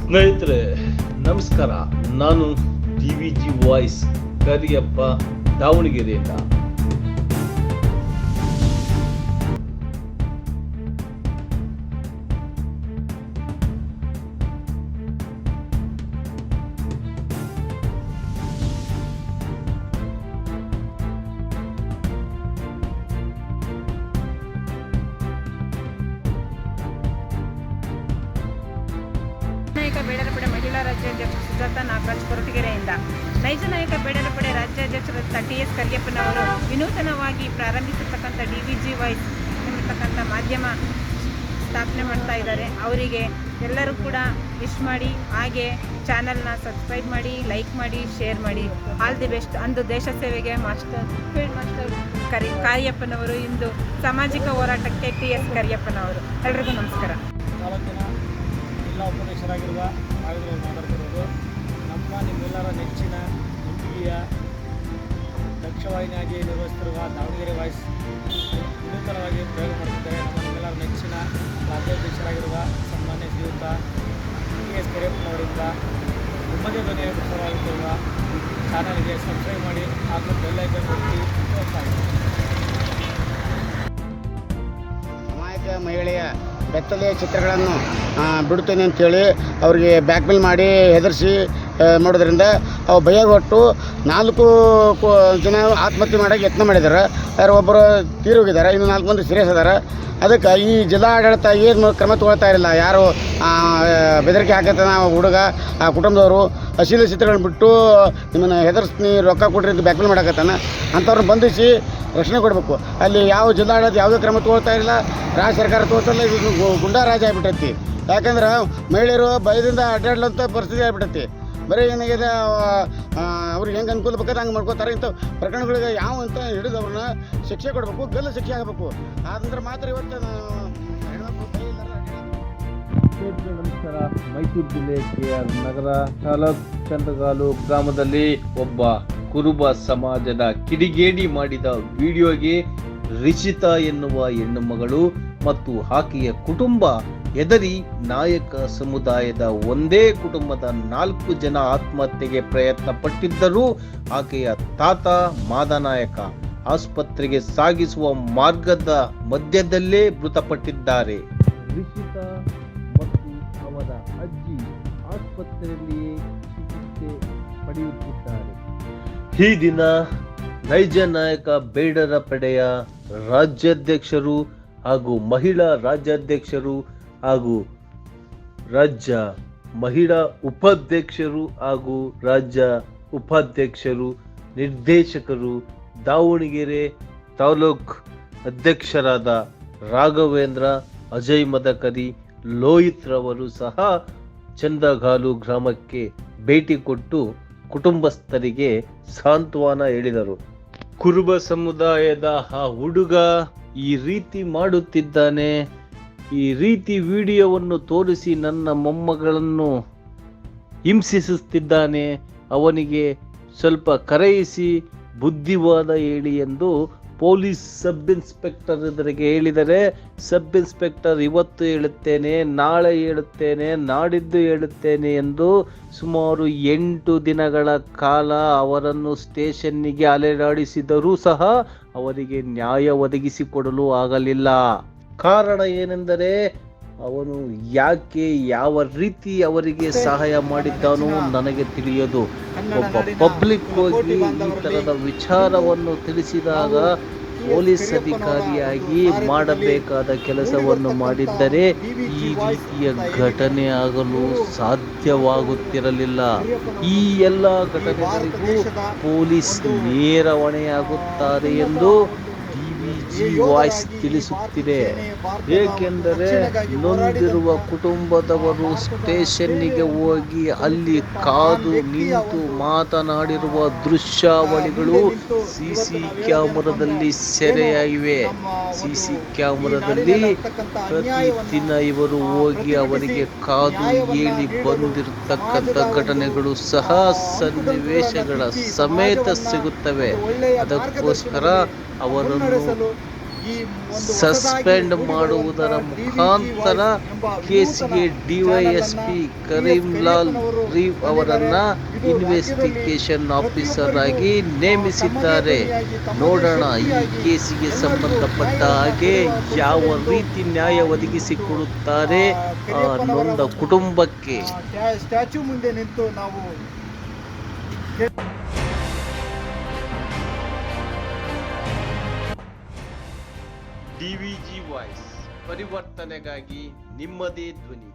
ಸ್ನೇಹಿತರೆ ನಮಸ್ಕಾರ. ನಾನು DVG ವಾಯ್ಸ್ ಕರಿಯಪ್ಪ ದಾವಣಗೆರೆಯಿಂದ. ನಾಯಕ ಬೇಡರ ಪಡೆ ಮಹಿಳಾ ರಾಜ್ಯಾಧ್ಯಕ್ಷ ಸುಜಾತ ನಾಗರಾಜ್ ಕೊರಟಗೆರೆಯಿಂದ. ನೈಜ ನಾಯಕ ಬೇಡರ ಪಡೆ ರಾಜ್ಯಾಧ್ಯಕ್ಷರು TS ಕರಿಯಪ್ಪನವರು ವಿನೂತನವಾಗಿ ಪ್ರಾರಂಭಿಸಿರ್ತಕ್ಕಂಥ DVG ವಾಯ್ಸ್ ಎಂಬತಕ್ಕಂಥ ಮಾಧ್ಯಮ ಸ್ಥಾಪನೆ ಮಾಡ್ತಾ ಇದ್ದಾರೆ. ಅವರಿಗೆ ಎಲ್ಲರೂ ಕೂಡ ವಿಶ್ ಮಾಡಿ, ಹಾಗೆ ಚಾನಲ್ನ ಸಬ್ಸ್ಕ್ರೈಬ್ ಮಾಡಿ, ಲೈಕ್ ಮಾಡಿ, ಶೇರ್ ಮಾಡಿ. All the best. ಅಂದು ದೇಶ ಸೇವೆಗೆ ಫೀಲ್ಡ್ ಮಾಸ್ಟರ್ ಕರಿಯಪ್ಪನವರು, ಇಂದು ಸಾಮಾಜಿಕ ಹೋರಾಟಕ್ಕೆ TS ಕರಿಯಪ್ಪನವರು. ಎಲ್ರಿಗೂ ನಮಸ್ಕಾರ. ಜಿಲ್ಲಾ ಉಪಾಧ್ಯಕ್ಷರಾಗಿರುವ ನಾಗೇಂದ್ರ ಮಾತಾಡ್ತಿರೋದು. ನಿಮ್ಮೆಲ್ಲರ ನೆಚ್ಚಿನ ಎಂಪಿಯ ದಕ್ಷವಾಹಿನಿಯಾಗಿ ನಿರ್ವಹಿಸುತ್ತಿರುವ ದಾವಣಗೆರೆ ವಾಯ್ಸ್ ವಿನೂತನವಾಗಿ ಪ್ರಯೋಗ ಮಾಡುತ್ತಿದ್ದಾರೆ. ನಿಮ್ಮೆಲ್ಲರ ನೆಚ್ಚಿನ ರಾಜ್ಯಾಧ್ಯಕ್ಷರಾಗಿರುವ ಸನ್ಮಾನ್ಯ ಶ್ರೀಯುತ TS ಕರಿಯಪ್ಪನವರಿಂದ ನಿಮ್ಮದೇ ಧ್ವನಿಯ ಪ್ರಸಾರವಾಗುತ್ತಿರುವ ಚಾನಲ್ಗೆ ಸಬ್ಸ್ಕ್ರೈಬ್ ಮಾಡಿ ಹಾಗೂ ಬೆಲ್ ಐಕಾನ್ ಒತ್ತಿ ಅಮಾಯಕ ಮಹಿಳೆಯ ಬೆತ್ತಲೆಯ ಚಿತ್ರಗಳನ್ನು ಬಿಡುತ್ತೇನೆ ಅಂತೇಳಿ ಅವರಿಗೆ ಬ್ಯಾಕ್ಮೇಲ್ ಮಾಡಿ ಹೆದರಿಸಿ ಮಾಡೋದ್ರಿಂದ ಅವು ಭಯಗೊಟ್ಟು 4 ಜನ ಆತ್ಮಹತ್ಯೆ ಮಾಡೋಕ್ಕೆ ಯತ್ನ ಮಾಡಿದ್ದಾರೆ. ಯಾರು ಒಬ್ಬರು ತೀರೋಗಿದ್ದಾರೆ, ಇನ್ನು 4 ಮಂದಿ ಸೀರಿಯಸ್ ಇದ್ದಾರೆ. ಅದಕ್ಕೆ ಈ ಜಿಲ್ಲಾ ಆಡಳಿತ ಏನು ಕ್ರಮ ತೊಗೊಳ್ತಾ ಇರಲಿಲ್ಲ. ಯಾರು ಬೆದರಿಕೆ ಹಾಕತ್ತಾನ ಹುಡುಗ, ಆ ಕುಟುಂಬದವರು ಅಶ್ಲೀಲ ಚಿತ್ರಗಳನ್ನು ಬಿಟ್ಟು ನಿಮ್ಮನ್ನು ಹೆದರ್ಸ್ತೀನಿ, ರೊಕ್ಕ ಕೊಡ್ರಿ ಅಂತ ಬ್ಯಾಕ್ಮೇಲ್ ಮಾಡಕತ್ತಾನ. ಅಂಥವ್ರನ್ನ ಬಂಧಿಸಿ ರಕ್ಷಣೆ ಕೊಡಬೇಕು. ಅಲ್ಲಿ ಯಾವ ಜಿಲ್ಲಾಡಳಿತ ಯಾವುದೇ ಕ್ರಮ ತೊಗೊಳ್ತಾ ಇರಲಿಲ್ಲ, ರಾಜ್ಯ ಸರ್ಕಾರ ತೊಗೊಳ್ತಾ ಇದು ಗುಂಡಾ ರಾಜ ಆಗಿಬಿಟ್ಟೈತಿ. ಯಾಕಂದ್ರೆ ಮಹಿಳೆಯರು ಭಯದಿಂದ ಅಡ್ಡಾಡ್ಲಂಥ ಪರಿಸ್ಥಿತಿ ಆಗಿಬಿಟ್ಟೈತಿ. ಬರೀ ಏನಾಗಿದೆ, ಅವ್ರಿಗೆ ಹೆಂಗೆ ಅನುಕೂಲ ಬೇಕಾದ್ರೆ ಹಂಗೆ ಮಾಡ್ಕೋತಾರೆ. ಇಂಥ ಪ್ರಕರಣಗಳಿಗೆ ಯಾವ ಅಂತ ಹಿಡಿದು ಅವ್ರನ್ನ ಶಿಕ್ಷೆ ಕೊಡಬೇಕು, ಗಲ್ಲು ಶಿಕ್ಷೆ ಆಗಬೇಕು. ಆದಂದ್ರೆ ಮಾತ್ರ ಇವತ್ತು ನಮಸ್ಕಾರ. ಮೈಸೂರು ಜಿಲ್ಲೆ KR ನಗರ ತಾಲೂಕು ಚಂದ್ರಗಾಲು ಗ್ರಾಮದಲ್ಲಿ ಒಬ್ಬ ಕುರುಬ ಸಮಾಜದ ಕಿಡಿಗೇಡಿ ಮಾಡಿದ ವಿಡಿಯೋಗೆ ರಿಷಿತಾ ಎನ್ನುವ ಹೆಣ್ಣು ಮಗಳು ಮತ್ತು ಆಕೆಯ ಕುಟುಂಬ ಹೆದರಿ ನಾಯಕ ಸಮುದಾಯದ ಒಂದೇ ಕುಟುಂಬದ 4 ಜನ ಆತ್ಮಹತ್ಯೆಗೆ ಪ್ರಯತ್ನ ಪಟ್ಟಿದ್ದರೂ ಆಕೆಯ ತಾತ ಮಾದನಾಯಕ ಆಸ್ಪತ್ರೆಗೆ ಸಾಗಿಸುವ ಮಾರ್ಗದ ಮಧ್ಯದಲ್ಲೇ ಮೃತಪಟ್ಟಿದ್ದಾರೆ. ರಿಷಿತಾ ಮತ್ತು ಅವರ ಅಜ್ಜಿ ಆಸ್ಪತ್ರೆಯಲ್ಲಿಯೇ ಚಿಕಿತ್ಸೆ ಪಡೆಯುತ್ತಿದ್ದಾರೆ. ಈ ದಿನ ನೈಜ ನಾಯಕ ಬೇಡರ ಪಡೆಯ ರಾಜ್ಯಾಧ್ಯಕ್ಷರು ಹಾಗೂ ಮಹಿಳಾ ರಾಜ್ಯಾಧ್ಯಕ್ಷರು ಹಾಗೂ ರಾಜ್ಯ ಮಹಿಳಾ ಉಪಾಧ್ಯಕ್ಷರು ಹಾಗೂ ರಾಜ್ಯ ಉಪಾಧ್ಯಕ್ಷರು, ನಿರ್ದೇಶಕರು, ದಾವಣಗೆರೆ ತಾಲೂಕ್ ಅಧ್ಯಕ್ಷರಾದ ರಾಘವೇಂದ್ರ, ಅಜಯ್ ಮದಕರಿ, ಲೋಹಿತ್ ರವರು ಸಹ ಚಂದಗಾಲು ಗ್ರಾಮಕ್ಕೆ ಭೇಟಿ ಕೊಟ್ಟು ಕುಟುಂಬಸ್ಥರಿಗೆ ಸಾಂತ್ವನ ಹೇಳಿದರು. ಕುರುಬ ಸಮುದಾಯದ ಆ ಹುಡುಗ ಈ ರೀತಿ ಮಾಡುತ್ತಿದ್ದಾನೆ, ಈ ರೀತಿ ವಿಡಿಯೋವನ್ನು ತೋರಿಸಿ ನನ್ನ ಮೊಮ್ಮಗಳನ್ನು ಹಿಂಸಿಸುತ್ತಿದ್ದಾನೆ, ಅವನಿಗೆ ಸ್ವಲ್ಪ ಕರೆಯಿಸಿ ಬುದ್ಧಿವಾದ ಹೇಳಿ ಎಂದು ಪೊಲೀಸ್ ಸಬ್ ಇನ್ಸ್ಪೆಕ್ಟರ್ ಎದುರಿಗೆ ಹೇಳಿದರೆ, ಸಬ್ ಇನ್ಸ್ಪೆಕ್ಟರ್ ಇವತ್ತು ಹೇಳುತ್ತೇನೆ, ನಾಳೆ ಹೇಳುತ್ತೇನೆ, ನಾಡಿದ್ದು ಹೇಳುತ್ತೇನೆ ಎಂದು ಸುಮಾರು 8 ದಿನಗಳ ಕಾಲ ಅವರನ್ನು ಸ್ಟೇಷನ್ನಿಗೆ ಅಲೆದಾಡಿಸಿದರೂ ಸಹ ಅವರಿಗೆ ನ್ಯಾಯ ಒದಗಿಸಿಕೊಡಲು ಆಗಲಿಲ್ಲ. ಕಾರಣ ಏನೆಂದರೆ ಅವನು ಯಾಕೆ ಯಾವ ರೀತಿ ಅವರಿಗೆ ಸಹಾಯ ಮಾಡಿದ್ದಾನೋ ನನಗೆ ತಿಳಿಯದು. ಒಬ್ಬ ಪಬ್ಲಿಕ್ ಹೋಗಿ ಈ ತರದ ವಿಚಾರವನ್ನು ತಿಳಿಸಿದಾಗ ಪೊಲೀಸ್ ಅಧಿಕಾರಿಯಾಗಿ ಮಾಡಬೇಕಾದ ಕೆಲಸವನ್ನು ಮಾಡಿದ್ದರೆ ಈ ರೀತಿಯ ಘಟನೆ ಆಗಲು ಸಾಧ್ಯವಾಗುತ್ತಿರಲಿಲ್ಲ. ಈ ಎಲ್ಲ ಘಟನೆಗಳಿಗೂ ಪೊಲೀಸ್ ನೇರ ಹೊಣೆಯಾಗುತ್ತಾರೆ ಎಂದು DVG ವಾಯ್ಸ್ ತಿಳಿಸುತ್ತಿದೆ. ಏಕೆಂದರೆ ನೊಂದಿರುವ ಕುಟುಂಬದವರು ಸ್ಟೇಷನ್ನಿಗೆ ಹೋಗಿ ಅಲ್ಲಿ ಕಾದು ನಿಂತು ಮಾತನಾಡಿರುವ ದೃಶ್ಯಾವಳಿಗಳು CC ಕ್ಯಾಮೆರಾದಲ್ಲಿ ಸೆರೆಯಾಗಿವೆ. CC ಕ್ಯಾಮೆರಾದಲ್ಲಿ ಪ್ರತಿದಿನ ಇವರು ಹೋಗಿ ಅವರಿಗೆ ಕಾದು ಹೇಳಿ ಬಂದಿರತಕ್ಕಂಥ ಘಟನೆಗಳು ಸಹ ಸನ್ನಿವೇಶಗಳ ಸಮೇತ ಸಿಗುತ್ತವೆ. ಅದಕ್ಕೋಸ್ಕರ ಅವರನ್ನು ಸಸ್ಪೆಂಡ್ ಮಾಡುವುದರ ಮುಖಾಂತರ ಕೇಸಿಗೆ ಡಿವೈಎಸ್ಪಿ ಕರೀಂಲಾಲ್ ರೀವ್ ಅವರನ್ನ ಇನ್ವೆಸ್ಟಿಗೇಷನ್ ಆಫೀಸರ್ ಆಗಿ ನೇಮಿಸಿದ್ದಾರೆ. ನೋಡೋಣ ಈ ಕೇಸಿಗೆ ಸಂಬಂಧಪಟ್ಟ ಹಾಗೆ ಯಾವ ರೀತಿ ನ್ಯಾಯ ಒದಗಿಸಿಕೊಡುತ್ತಾರೆ ಆ ನೊಂದ ಕುಟುಂಬಕ್ಕೆ. ಸ್ಟ್ಯಾಚ್ಯೂ ಮುಂದೆ ನಿಂತು ನಾವು ಡಿವಿಜಿ ವಾಯ್ಸ್ ಪರಿವರ್ತನೆಗಾಗಿ ನಿಮ್ಮದೇ ಧ್ವನಿ.